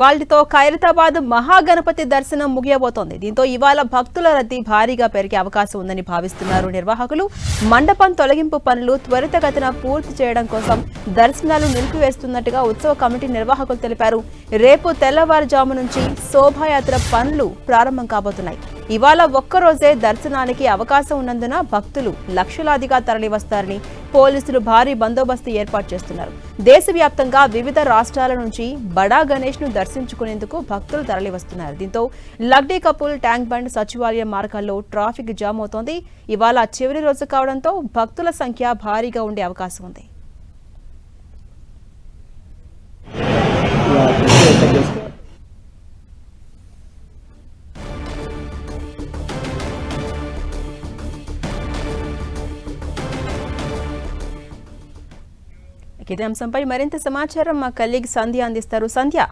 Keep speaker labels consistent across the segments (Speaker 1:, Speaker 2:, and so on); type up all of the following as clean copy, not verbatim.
Speaker 1: వాళ్లతో ఖైరతాబాద్ మహాగణపతి దర్శనం ముగియబోతోంది. దీంతో ఇవాళ భక్తుల రద్దీ భారీగా పెరిగే అవకాశం ఉందని భావిస్తున్నారు నిర్వాహకులు. మండపం తొలగింపు పనులు త్వరితగతిన పూర్తి చేయడం కోసం దర్శనాలు నిలిపివేస్తున్నట్టుగా ఉత్సవ కమిటీ నిర్వాహకులు తెలిపారు. రేపు తెల్లవారుజాము నుంచి శోభాయాత్ర పనులు ప్రారంభం కాబోతున్నాయి. ఇవాళ ఒక్కరోజే దర్శనానికి అవకాశం ఉన్నందున భక్తులు లక్షలాదిగా తరలివస్తారని పోలీసులు భారీ బందోబస్తు ఏర్పాటు చేస్తున్నారు. దేశవ్యాప్తంగా వివిధ రాష్ట్రాల నుంచి బడా గణేష్ ను దర్శించుకునేందుకు భక్తులు తరలివస్తున్నారు. దీంతో లగ్డీ కపుల్, ట్యాంక్ బండ్, సచివాలయం మార్గాల్లో ట్రాఫిక్ జామ్ అవుతోంది. ఇవాళ చివరి రోజు కావడంతో భక్తుల సంఖ్య భారీగా ఉండే అవకాశం ఉంది. ఇదే అంశంపై మరింత సమాచారం మా కలీగ్ సంధ్య అందిస్తారు. సంధ్య,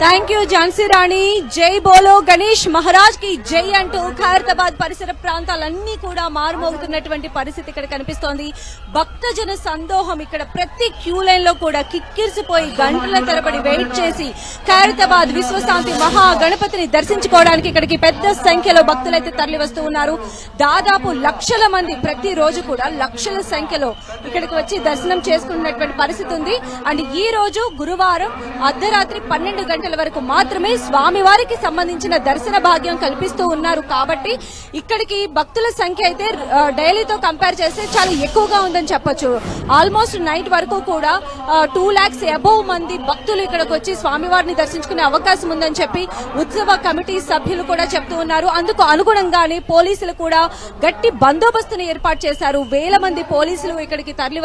Speaker 2: థ్యాంక్ యూ ఝాన్సీ రాణి. జై బోలో గణేష్ మహారాజ్ కి జై అంటూ ఖైరతాబాద్ పరిసర ప్రాంతాలన్నీ కూడా మారుమోగుతున్నటువంటి పరిస్థితి ఇక్కడ కనిపిస్తోంది. భక్తజన సందోహం ఇక్కడ ప్రతి క్యూ లైన్ లో కూడా కిక్కిరిసిపోయి గంటల తరబడి వెయిట్ చేసి ఖైరతాబాద్ విశ్వశాంతి మహా గణపతిని దర్శించుకోవడానికి ఇక్కడికి పెద్ద సంఖ్యలో భక్తులైతే తరలి వస్తూ ఉన్నారు. దాదాపు లక్షల మంది ప్రతిరోజు కూడా లక్షల సంఖ్యలో ఇక్కడికి వచ్చి దర్శనం చేసుకున్నటువంటి పరిస్థితి ఉంది. అండ్ ఈ రోజు గురువారం అర్ధరాత్రి 12 గంటల వరకు మాత్రమే స్వామివారికి సంబంధించిన దర్శన భాగ్యం కల్పిస్తూ ఉన్నారు. కాబట్టి ఇక్కడికి భక్తుల సంఖ్య అయితే డైలీతో కంపేర్ చేస్తే చాలా ఎక్కువగా ఉందని చెప్పొచ్చు. ఆల్మోస్ట్ నైట్ వరకు కూడా 2 lakhs అబౌవ్ మంది భక్తులు ఇక్కడికి వచ్చి స్వామివారిని దర్శించుకునే అవకాశం ఉందని చెప్పి ఉత్సవ కమిటీ సభ్యులు కూడా చెప్తూ ఉన్నారు. అందుకు అనుగుణంగానే పోలీసులు కూడా గట్టి బందోబస్తును ఏర్పాటు చేశారు. వేల మంది పోలీసులు ఇక్కడికి తరలి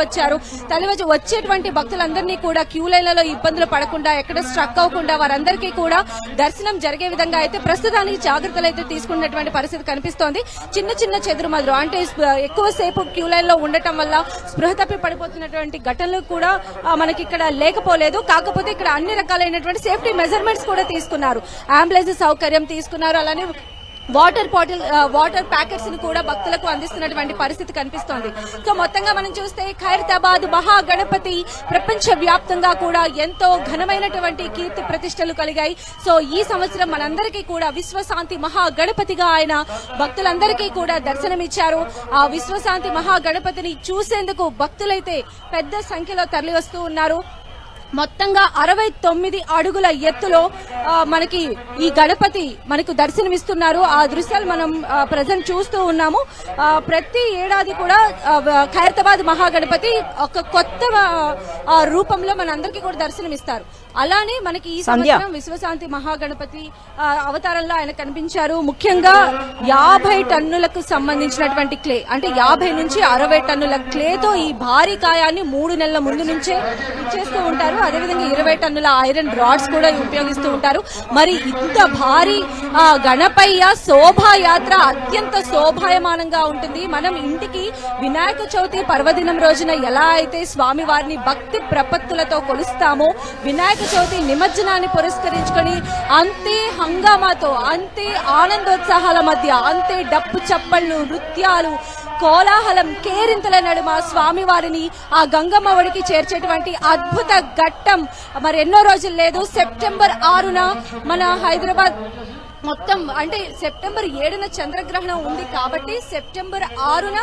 Speaker 2: వచ్చేటువంటి భక్తులందరినీ కూడా క్యూ లైన్లలో ఇబ్బందులు పడకుండా, ఎక్కడ స్ట్రక్ అవ్వకుండా వారందరికీ కూడా దర్శనం జరిగే విధంగా అయితే ప్రస్తుతానికి జాగ్రత్తలు అయితే తీసుకున్నటువంటి పరిస్థితి కనిపిస్తోంది. చిన్న చిన్న చెదురుమదురు అంటే ఎక్కువసేపు క్యూ లైన్ లో ఉండటం వల్ల స్పృహ తప్పి పడిపోతున్నటువంటి ఘటనలు కూడా మనకి ఇక్కడ లేకపోలేదు. కాకపోతే ఇక్కడ అన్ని రకాలైనటువంటి సేఫ్టీ మెజర్మెంట్స్ కూడా తీసుకున్నారు. అంబులెన్స్ సౌకర్యం తీసుకున్నారు. అలానే వాటర్ ప్యాకెట్స్ ని కూడా భక్తులకు అందిస్తున్నటువంటి పరిస్థితి కనిపిస్తోంది. సో మొత్తంగా మనం చూస్తే ఖైరతాబాద్ మహా గణపతి ప్రపంచ వ్యాప్తంగా కూడా ఎంతో ఘనమైనటువంటి కీర్తి ప్రతిష్టలు కలిగాయి. సో ఈ సంవత్సరం మనందరికీ కూడా విశ్వశాంతి మహా గణపతిగా ఆయన భక్తులందరికీ కూడా దర్శనమిచ్చారు. ఆ విశ్వశాంతి మహా గణపతిని చూసేందుకు భక్తులైతే పెద్ద సంఖ్యలో తరలి వస్తూ ఉన్నారు. మొత్తంగా 69 అడుగుల ఎత్తులో మనకి ఈ గణపతి మనకు దర్శనమిస్తున్నారు. ఆ దృశ్యాలు మనం ప్రజెంట్ చూస్తూ ఉన్నాము. ప్రతి ఏడాది కూడా ఖైరతాబాద్ మహాగణపతి ఒక కొత్త రూపంలో మనందరికీ కూడా దర్శనమిస్తారు. అలానే మనకి ఈ సంవత్సరం విశ్వశాంతి మహాగణపతి అవతారంలో ఆయన కనిపించారు. ముఖ్యంగా 50 టన్నులకు సంబంధించినటువంటి క్లే, అంటే 50 నుంచి 60 టన్నుల క్లేతో ఈ భారీ కాయాన్ని 3 నెలల ముందు నుంచే ఇచ్చేస్తూ ఉంటారు. అదేవిధంగా 20 టన్నుల ఐరన్ రాడ్స్ కూడా ఉపయోగిస్తూ ఉంటారు. మరి ఇంత భారీ గణపయ్య శోభాయాత్ర అత్యంత శోభాయమానంగా ఉంటుంది. మనం ఇంటికి వినాయక చవితి పర్వదినం రోజున ఎలా అయితే స్వామి వారిని భక్తి ప్రపత్తులతో కొలుస్తామో, వినాయక చవితి నిమజ్జనాన్ని పురస్కరించుకొని అంతే హంగామాతో, అంతే ఆనందోత్సాహాల మధ్య, అంతే డప్పు చప్పళ్ళు, నృత్యాలు, కోలాహలం, కేరింతల నడుమ స్వామివారిని ఆ గంగమ్మ ఒడికి చేర్చేటువంటి అద్భుత ఘట్టం మరి ఎన్నో రోజులు లేదు. సెప్టెంబర్ 6న మన హైదరాబాద్ మొత్తం, అంటే సెప్టెంబర్ 7న చంద్రగ్రహణం ఉంది కాబట్టి సెప్టెంబర్ 6న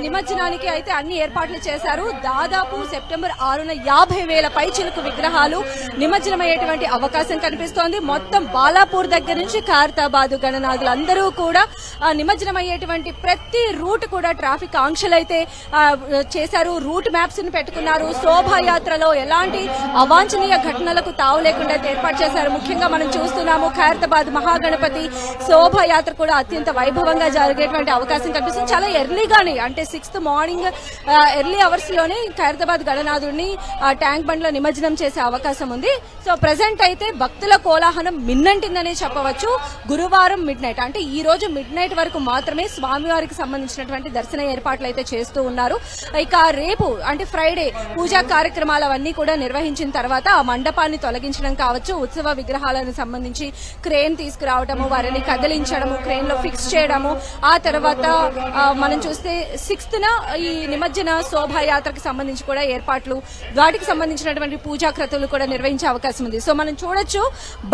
Speaker 2: నిమజ్జనానికి అయితే అన్ని ఏర్పాట్లు చేశారు. దాదాపు సెప్టెంబర్ 6న 50,000 పైచిలుకు విగ్రహాలు నిమజ్జనమయ్యేటువంటి అవకాశం కనిపిస్తోంది. మొత్తం బాలాపూర్ దగ్గర నుంచి ఖైరతాబాద్ గణనాథులు అందరూ కూడా నిమజ్జనమయ్యేటువంటి ప్రతి రూట్ కూడా ట్రాఫిక్ ఆంక్షలు అయితే చేశారు. రూట్ మ్యాప్స్ ని పెట్టుకున్నారు. శోభాయాత్రలో ఎలాంటి అవాంఛనీయ ఘటనలకు తావు లేకుండా ఏర్పాటు చేశారు. ముఖ్యంగా మనం చూస్తున్నాము ఖైరతాబాద్ మహాగణపతి శోభాయాత్ర కూడా అత్యంత వైభవంగా జరిగేటువంటి అవకాశం కనిపిస్తుంది. చాలా ఎర్లీగానే, అంటే 6th మార్నింగ్ ఎర్లీ అవర్స్ లోనే ఖైరతాబాద్ గణనాథుడిని ట్యాంక్ బండ్ లో నిమజ్జనం చేసే అవకాశం ఉంది. సో ప్రెసెంట్ అయితే భక్తుల కోలాహలం మిన్నంటిందనే చెప్పవచ్చు. గురువారం మిడ్ నైట్, అంటే ఈ రోజు మిడ్ నైట్ వరకు మాత్రమే స్వామివారికి సంబంధించినటువంటి దర్శన ఏర్పాట్లు అయితే చేస్తూ ఉన్నారు. ఇక రేపు అంటే ఫ్రైడే పూజా కార్యక్రమాలు అవన్నీ కూడా నిర్వహించిన తర్వాత ఆ మండపాన్ని తొలగించడం కావచ్చు, ఉత్సవ విగ్రహాలను సంబంధించి క్రేన్ తీసుకురావడం రావడము, వారిని కదిలించడము, క్రెయిన్ లో ఫిక్స్ చేయడము, ఆ తర్వాత మనం చూస్తే 6th ఈ నిమజ్జన శోభాయాత్రకు సంబంధించి కూడా ఏర్పాట్లు, వాటికి సంబంధించినటువంటి పూజాక్రతులు కూడా నిర్వహించే అవకాశం ఉంది. సో మనం చూడొచ్చు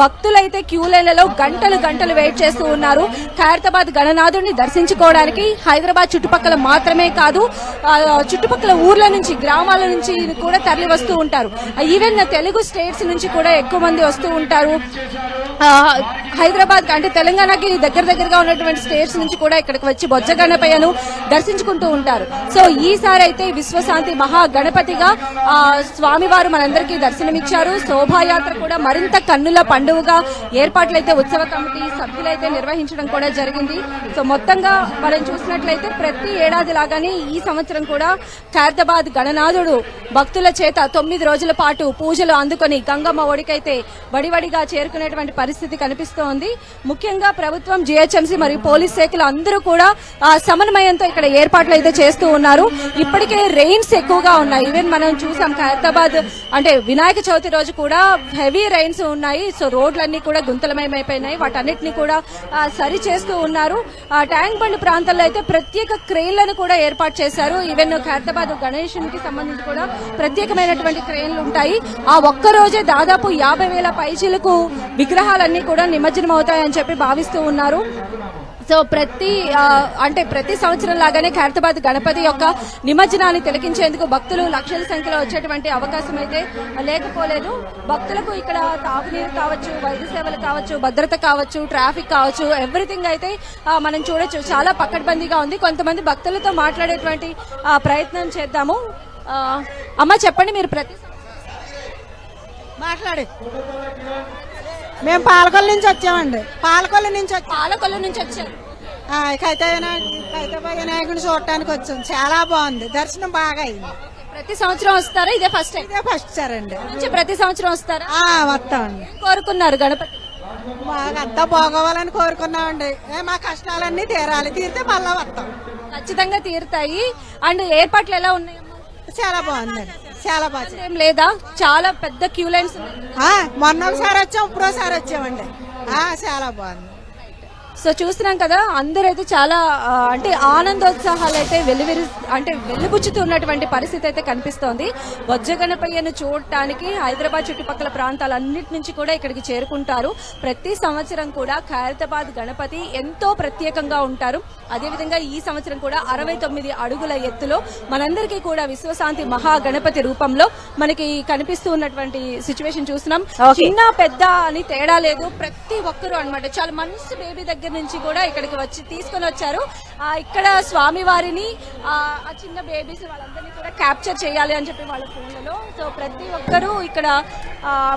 Speaker 2: భక్తులైతే క్యూ లైన్లలో గంటలు గంటలు వెయిట్ చేస్తూ ఉన్నారు ఖైరతాబాద్ గణనాథుడిని దర్శించుకోవడానికి. హైదరాబాద్ చుట్టుపక్కల మాత్రమే కాదు, చుట్టుపక్కల ఊర్ల నుంచి, గ్రామాల నుంచి కూడా తరలి వస్తూ ఉంటారు. ఈవెన్ తెలుగు స్టేట్స్ నుంచి కూడా ఎక్కువ మంది వస్తూ ఉంటారు. హైదరాబాద్ అంటే తెలంగాణకి దగ్గరగా ఉన్నటువంటి స్టేట్స్ నుంచి కూడా ఇక్కడికి వచ్చి బొజ్జ గణపయ్యను దర్శించుకుంటూ ఉంటారు. సో ఈసారి అయితే విశ్వశాంతి మహా గణపతిగా స్వామివారు మనందరికీ దర్శనమిచ్చారు. శోభాయాత్ర కూడా మరింత కన్నుల పండుగగా ఏర్పాట్లయితే ఉత్సవ కమిటీ సభ్యులైతే నిర్వహించడం కూడా జరిగింది. సో మొత్తంగా మనం చూసినట్లయితే ప్రతి ఏడాది లాగానే ఈ సంవత్సరం కూడా ఖైరతాబాద్ గణనాథుడు భక్తుల చేత 9 రోజుల పాటు పూజలు అందుకొని గంగమ్మ ఒడికైతే వడివడిగా చేరుకునేటువంటి పరిస్థితి కనిపిస్తోంది. ముఖ్యంగా ప్రభుత్వం, జిహెచ్ఎంసీ మరియు పోలీస్ శాఖలు అందరూ కూడా సమన్వయంతో ఇక్కడ ఏర్పాట్లు అయితే చేస్తూ ఉన్నారు. ఇప్పటికే రెయిన్స్ ఎక్కువగా ఉన్నాయి. ఈవెన్ మనం చూసాం ఖైరతాబాద్ అంటే వినాయక చవితి రోజు కూడా హెవీ రెయిన్స్ ఉన్నాయి. సో రోడ్లన్నీ కూడా గుంతలమయమైపోయినాయి. వాటన్నిటిని కూడా సరి చేస్తూ ఉన్నారు. ట్యాంక్ బండ్ ప్రాంతాల్లో అయితే ప్రత్యేక క్రెయిన్లను కూడా ఏర్పాటు చేశారు. ఈవెన్ ఖైరతాబాద్ గణేశునికి సంబంధించి కూడా ప్రత్యేకమైనటువంటి క్రెయిన్లు ఉంటాయి. ఆ ఒక్క రోజే దాదాపు 50,000 పైచీలకు విగ్రహాలన్నీ కూడా నిమజ్జనం అవుతాయని చెప్పి భావిస్తూ ఉన్నారు. సో ప్రతి సంవత్సరం లాగానే ఖైరతాబాద్ గణపతి యొక్క నిమజ్జనాన్ని తిలకించేందుకు భక్తులు లక్షల సంఖ్యలో వచ్చేటువంటి అవకాశం అయితే లేకపోలేదు. భక్తులకు ఇక్కడ తాగునీరు కావచ్చు, వైద్య సేవలు కావచ్చు, భద్రత కావచ్చు, ట్రాఫిక్ కావచ్చు, ఎవ్రీథింగ్ అయితే మనం చూడొచ్చు చాలా పకడ్బందీగా ఉంది. కొంతమంది భక్తులతో మాట్లాడేటువంటి ప్రయత్నం చేద్దాము. అమ్మ చెప్పండి, మీరు
Speaker 3: మాట్లాడి మేము పాలకొల్లు నుంచి వచ్చామండి. పాలకొల్లు నుంచి
Speaker 2: వచ్చారు.
Speaker 3: ఖైరతాబాద్ వినాయకుడిని చూడటానికి వచ్చాం. చాలా బాగుంది, దర్శనం బాగా అయింది.
Speaker 2: ప్రతి సంవత్సరం వస్తారా? ఇదే ఫస్ట్
Speaker 3: సారండి.
Speaker 2: ప్రతి సంవత్సరం వస్తారా?
Speaker 3: వస్తామండి.
Speaker 2: కోరుకున్నారు గణపతి
Speaker 3: బాగా అంతా బాగోవాలని కోరుకున్నామండి. మా కష్టాలన్నీ తీరాలి, తీరితే మళ్ళా వస్తాం.
Speaker 2: ఖచ్చితంగా తీరుతాయి. అండ్ ఏర్పాట్లు ఎలా ఉన్నాయి?
Speaker 3: చాలా బాగుందండి, చాలా బాగా.
Speaker 2: ఏం లేదా? చాలా పెద్ద క్యూ లైన్స్.
Speaker 3: మొన్న ఒకసారి వచ్చాం, ఇప్పుడోసారి వచ్చామండి. చాలా బాగుంది.
Speaker 2: సో చూస్తున్నాం కదా, అందరైతే చాలా అంటే ఆనందోత్సాహాలు అయితే వెల్లిబుచ్చుతున్నటువంటి పరిస్థితి అయితే కనిపిస్తోంది. బొజ్జ గణపయ్యను చూడటానికి హైదరాబాద్ చుట్టుపక్కల ప్రాంతాలన్నిటి నుంచి కూడా ఇక్కడికి చేరుకుంటారు. ప్రతి సంవత్సరం కూడా ఖైరతాబాద్ గణపతి ఎంతో ప్రత్యేకంగా ఉంటారు. అదేవిధంగా ఈ సంవత్సరం కూడా 69 అడుగుల ఎత్తులో మనందరికీ కూడా విశ్వశాంతి మహా గణపతి రూపంలో మనకి కనిపిస్తూ ఉన్నటువంటి సిచ్యువేషన్ చూస్తున్నాం. చిన్న పెద్ద అని తేడా లేదు, ప్రతి ఒక్కరు అన్నమాట. చాలా మంచి బేబీ దగ్గర నుంచి కూడా ఇక్కడికి వచ్చి తీసుకొని వచ్చారు. ఇక్కడ స్వామివారిని ఆ చిన్న బేబీస్ వాళ్ళందరినీ కూడా క్యాప్చర్ చేయాలి అని చెప్పి వాళ్ళ ఫోన్లలో. సో ప్రతి ఒక్కరూ ఇక్కడ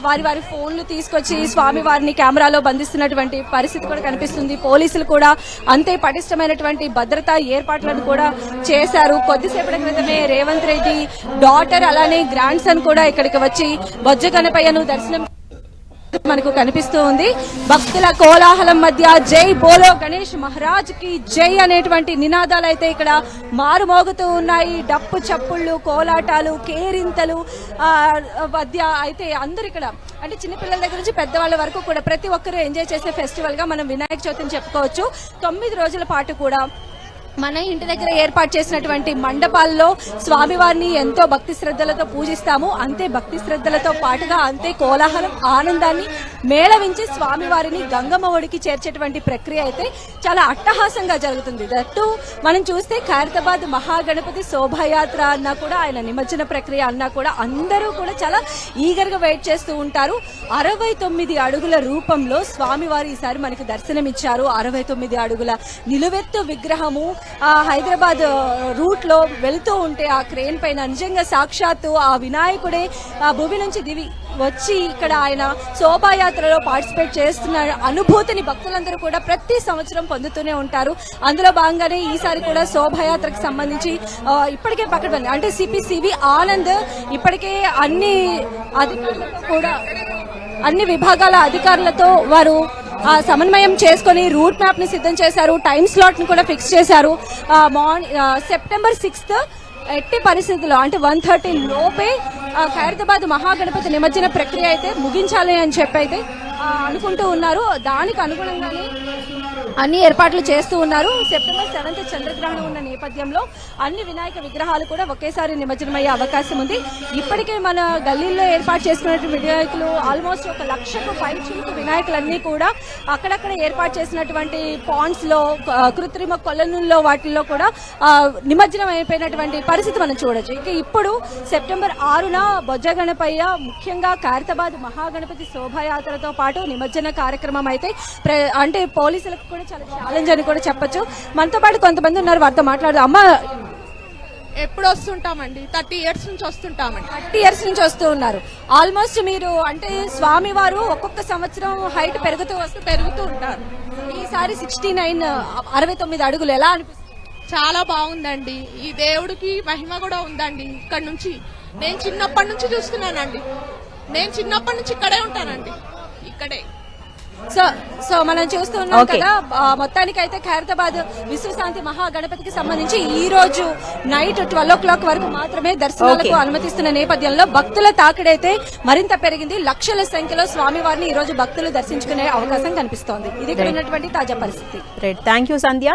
Speaker 2: వారి ఫోన్లు తీసుకొచ్చి స్వామివారిని కెమెరాలో బంధిస్తున్నటువంటి పరిస్థితి కూడా కనిపిస్తుంది. పోలీసులు కూడా అంతే పటిష్టమైనటువంటి భద్రతా ఏర్పాట్లను కూడా చేశారు. కొద్దిసేపటి క్రితమే రేవంత్ రెడ్డి డాటర్ అలానే గ్రాండ్ సన్ కూడా ఇక్కడికి వచ్చి బొజ్జ గణపయ్యను దర్శనం మనకు కనిపిస్తూ ఉంది. భక్తుల కోలాహలం మధ్య జై బోలో గణేష్ మహారాజ్ కి జై అనేటువంటి నినాదాలు అయితే ఇక్కడ మారుమోగుతూ ఉన్నాయి. డప్పు చప్పుళ్ళు, కోలాటాలు, కేరింతలు మధ్య అయితే అందరు ఇక్కడ అంటే చిన్నపిల్లల దగ్గర నుంచి పెద్దవాళ్ళ వరకు కూడా ప్రతి ఒక్కరూ ఎంజాయ్ చేసే ఫెస్టివల్ గా మనం వినాయక చవితిని చెప్పుకోవచ్చు. 9 రోజుల పాటు కూడా మన ఇంటి దగ్గర ఏర్పాటు చేసినటువంటి మండపాల్లో స్వామివారిని ఎంతో భక్తి శ్రద్ధలతో పూజిస్తాము. అంతే భక్తి శ్రద్ధలతో పాటుగా అంతే కోలాహలం, ఆనందాన్ని మేళవించి స్వామివారిని గంగమ్మ ఒడికి చేర్చేటువంటి ప్రక్రియ అయితే చాలా అట్టహాసంగా జరుగుతుంది. దట్టు మనం చూస్తే ఖైరతాబాద్ మహాగణపతి శోభాయాత్ర అన్నా కూడా, ఆయన నిమజ్జన ప్రక్రియ అన్నా కూడా అందరూ కూడా చాలా ఈగర్ గా వెయిట్ చేస్తూ ఉంటారు. 69 అడుగుల రూపంలో స్వామివారు ఈసారి మనకి దర్శనమిచ్చారు. 69 అడుగుల నిలువెత్తు విగ్రహము హైదరాబాద్ రూట్ లో వెళుతూ ఉంటే ఆ క్రేన్ పైన నిజంగా సాక్షాత్తు ఆ వినాయకుడే ఆ భూమి నుంచి దివి వచ్చి ఇక్కడ ఆయన శోభాయాత్రలో పార్టిసిపేట్ చేస్తున్న అనుభూతిని భక్తులందరూ కూడా ప్రతి సంవత్సరం పొందుతూనే ఉంటారు. అందులో భాగంగానే ఈసారి కూడా శోభాయాత్రకు సంబంధించి ఇప్పటికే పక్కన అంటే సిపి ఆనంద్ ఇప్పటికే అన్ని విభాగాల అధికారులతో వారు సమన్వయం చేసుకుని రూట్ మ్యాప్ ని సిద్ధం చేశారు. టైం స్లాట్ ని కూడా ఫిక్స్ చేశారు. సెప్టెంబర్ 6th ఎట్టి పరిస్థితుల్లో అంటే 1:30 లోపే ఖైరతాబాద్ మహాగణపతి నిమజ్జన ప్రక్రియ అయితే ముగించాలి అని చెప్పి అయితే అనుకుంటూ ఉన్నారు. దానికి అనుగుణంగానే అన్ని ఏర్పాట్లు చేస్తూ ఉన్నారు. సెప్టెంబర్ 7th చంద్రగ్రహణం ఉన్న నేపథ్యంలో అన్ని వినాయక విగ్రహాలు కూడా ఒకేసారి నిమజ్జనమయ్యే అవకాశం ఉంది. ఇప్పటికే మన గల్లీల్లో ఏర్పాటు చేసుకున్నటువంటి వినాయకులు ఆల్మోస్ట్ 1,00,000కు పైచిలుకు వినాయకులన్నీ కూడా అక్కడక్కడ ఏర్పాటు చేసినటువంటి పాండ్స్ లో, కృత్రిమ కొలనుల్లో వాటిల్లో కూడా నిమజ్జనం అయిపోయినటువంటి పరిస్థితి మనం చూడొచ్చు. ఇక ఇప్పుడు సెప్టెంబర్ 6న బొజ్జ గణపయ్య ముఖ్యంగా ఖైరతాబాద్ మహాగణపతి శోభాయాత్రతో పాటు నిమజ్జన కార్యక్రమం అయితే అంటే పోలీసులకు కూడా చాలా ఛాలెంజ్ అని కూడా చెప్పొచ్చు. మనతో పాటు కొంతమంది ఉన్నారు, వారితో మాట్లాడదాం. అమ్మ,
Speaker 4: ఎప్పుడు వస్తుంటామండి? 30 years నుంచి వస్తుంటామండి.
Speaker 2: 30 years నుంచి వస్తూ ఉన్నారు. ఆల్మోస్ట్ మీరు అంటే స్వామి వారు ఒక్కొక్క సంవత్సరం హైట్ పెరుగుతూ
Speaker 4: ఉంటారు.
Speaker 2: ఈసారి 69 అడుగులు ఎలా అనిపిస్తుంది?
Speaker 4: చాలా బాగుందండి. ఈ దేవుడికి మహిమ కూడా ఉందండి. ఇక్కడ నుంచి నేను చిన్నప్పటి నుంచి చూస్తున్నానండి. నేను చిన్నప్పటి నుంచి ఇక్కడే ఉంటానండి, ఇక్కడే.
Speaker 2: సో మనం చూస్తున్నాం కదా, మొత్తానికి అయితే ఖైరతాబాద్ విశ్వశాంతి మహాగణపతికి సంబంధించి ఈ రోజు నైట్ 12 o'clock వరకు మాత్రమే దర్శనాలకు అనుమతిస్తున్న నేపథ్యంలో భక్తుల తాకిడైతే మరింత పెరిగింది. లక్షల సంఖ్యలో స్వామివారిని ఈ రోజు భక్తులు దర్శించుకునే అవకాశం కనిపిస్తోంది. ఇది ఇక్కడ ఉన్నటువంటి తాజా పరిస్థితి.
Speaker 1: Thank you Sandhya.